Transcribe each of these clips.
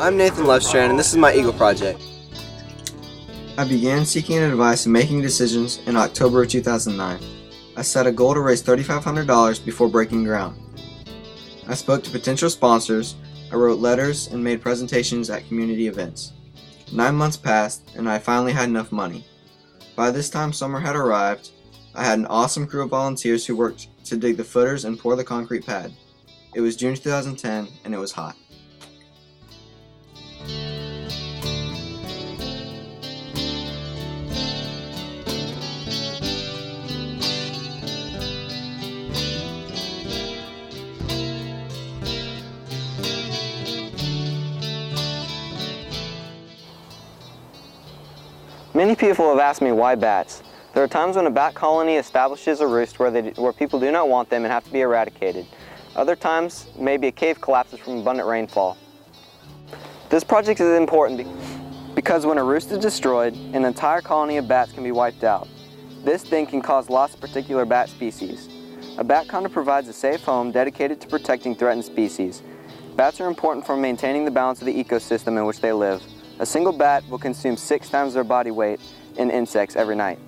I'm Nathan Lovestrand, and this is my Eagle project. I began seeking advice and making decisions in October of 2009. I set a goal to raise $3,500 before breaking ground. I spoke to potential sponsors, I wrote letters, and made presentations at community events. 9 months passed, and I finally had enough money. By this time, summer had arrived. I had an awesome crew of volunteers who worked to dig the footers and pour the concrete pad. It was June 2010, and it was hot. Many people have asked me why bats. There are times when a bat colony establishes a roost where people do not want them and have to be eradicated. Other times, maybe a cave collapses from abundant rainfall. This project is important because when a roost is destroyed, an entire colony of bats can be wiped out. This thing can cause loss of particular bat species. A bat condo provides a safe home dedicated to protecting threatened species. Bats are important for maintaining the balance of the ecosystem in which they live. A single bat will consume 6 times their body weight in insects every night.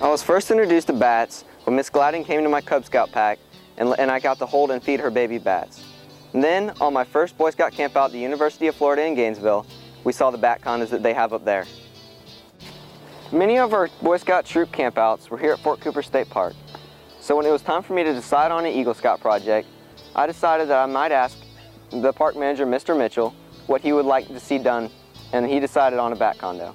I was first introduced to bats when Miss Gladden came to my Cub Scout pack and I got to hold and feed her baby bats. And then, on my first Boy Scout camp out at the University of Florida in Gainesville, we saw the bat condos that they have up there. Many of our Boy Scout troop campouts were here at Fort Cooper State Park. So when it was time for me to decide on an Eagle Scout project, I decided that I might ask the park manager, Mr. Mitchell, what he would like to see done, and he decided on a bat condo.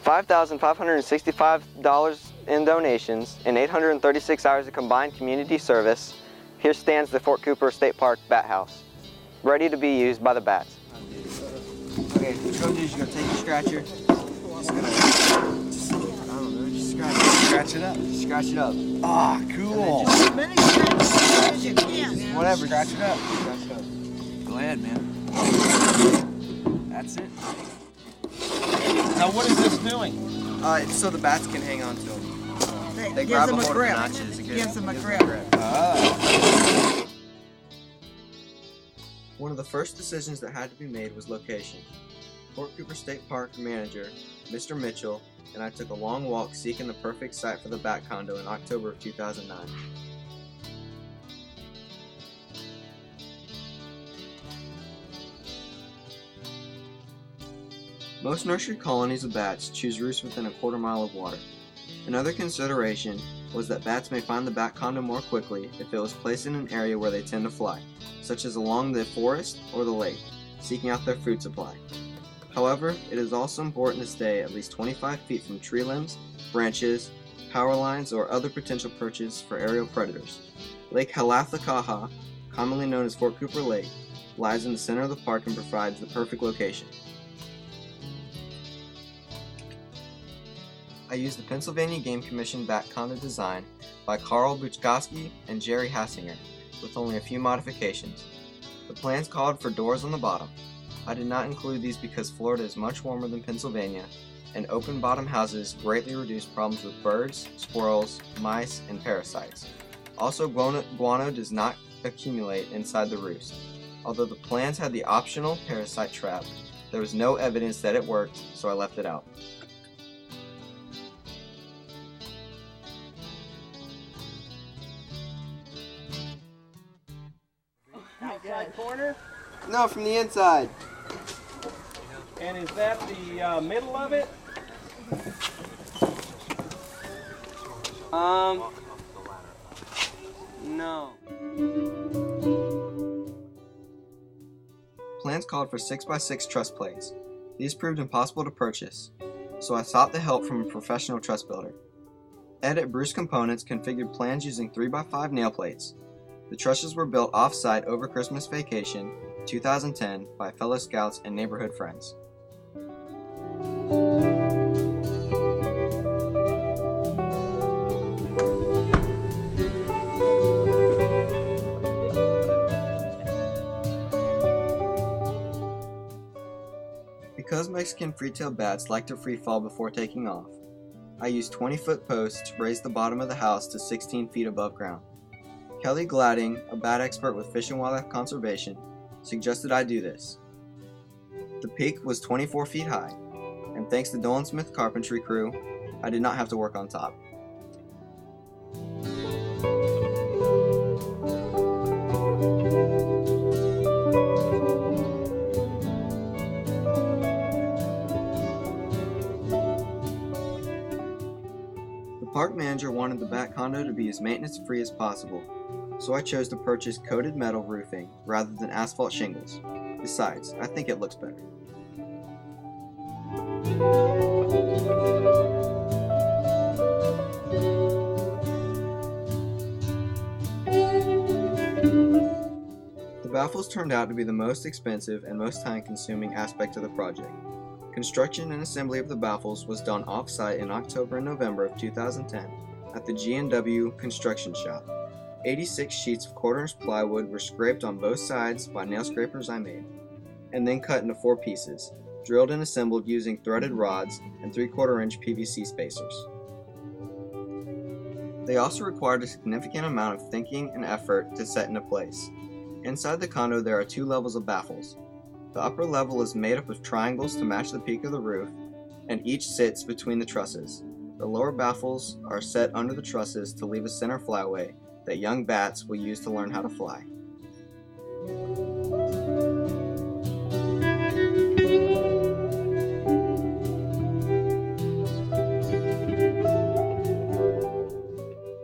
$5,565 in donations and 836 hours of combined community service, here stands the Fort Cooper State Park Bat House, ready to be used by the bats. Okay, what you're going to do is you're going to take your scratcher, scratch it up. Scratch it up. Ah, cool. As many scratches as you can. Whatever, Scratch it up. scratch it up. Go ahead, man. That's it. Now, what is this doing? It's so the bats can hang on to them. They Gives grab them a a hold of the grip. notches. Gives them a grip. One of the first decisions that had to be made was location. Fort Cooper State Park manager, Mr. Mitchell, and I took a long walk seeking the perfect site for the bat condo in October of 2009. Most nursery colonies of bats choose roosts within a quarter mile of water. Another consideration was that bats may find the bat condo more quickly if it was placed in an area where they tend to fly, such as along the forest or the lake, seeking out their food supply. However, it is also important to stay at least 25 feet from tree limbs, branches, power lines, or other potential perches for aerial predators. Lake Halathakaha, commonly known as Fort Cooper Lake, lies in the center of the park and provides the perfect location. I used the Pennsylvania Game Commission bat condo design by Carl Buchkowski and Jerry Hassinger, with only a few modifications. The plans called for doors on the bottom. I did not include these because Florida is much warmer than Pennsylvania, and open bottom houses greatly reduce problems with birds, squirrels, mice, and parasites. Also, guano does not accumulate inside the roost. Although the plans had the optional parasite trap, there was no evidence that it worked, so I left it out. Outside corner? No, from the inside. And is that the middle of it? No. Plans called for 6x6 truss plates. These proved impossible to purchase, so I sought the help from a professional truss builder. Ed at Bruce Components configured plans using 3x5 nail plates. The trusses were built off-site over Christmas vacation 2010 by fellow scouts and neighborhood friends. Because Mexican free-tailed bats like to free fall before taking off, I used 20-foot posts to raise the bottom of the house to 16 feet above ground. Kelly Gladding, a bat expert with Fish and Wildlife Conservation, suggested I do this. The peak was 24 feet high, and thanks to Dolan Smith Carpentry crew, I did not have to work on top. The park manager wanted the bat condo to be as maintenance-free as possible, so I chose to purchase coated metal roofing rather than asphalt shingles. Besides, I think it looks better. The baffles turned out to be the most expensive and most time-consuming aspect of the project. Construction and assembly of the baffles was done off-site in October and November of 2010 at the G&W construction shop. 86 sheets of 1/4-inch plywood were scraped on both sides by nail scrapers I made, and then cut into 4 pieces, drilled and assembled using threaded rods and 3/4-inch PVC spacers. They also required a significant amount of thinking and effort to set into place. Inside the condo there are 2 levels of baffles. The upper level is made up of triangles to match the peak of the roof, and each sits between the trusses. The lower baffles are set under the trusses to leave a center flyway that young bats will use to learn how to fly.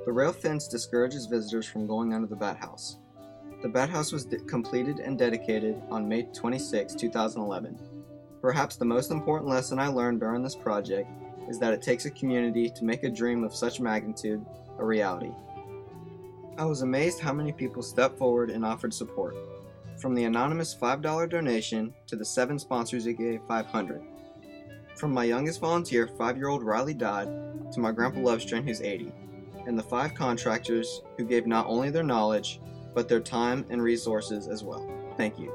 The rail fence discourages visitors from going under the bat house. The bat house was completed and dedicated on May 26, 2011. Perhaps the most important lesson I learned during this project is that it takes a community to make a dream of such magnitude a reality. I was amazed how many people stepped forward and offered support, from the anonymous $5 donation to the 7 sponsors who gave $500. From my youngest volunteer, 5-year-old Riley Dodd, to my grandpa Lovestrand who's 80, and the 5 contractors who gave not only their knowledge, but their time and resources as well. Thank you.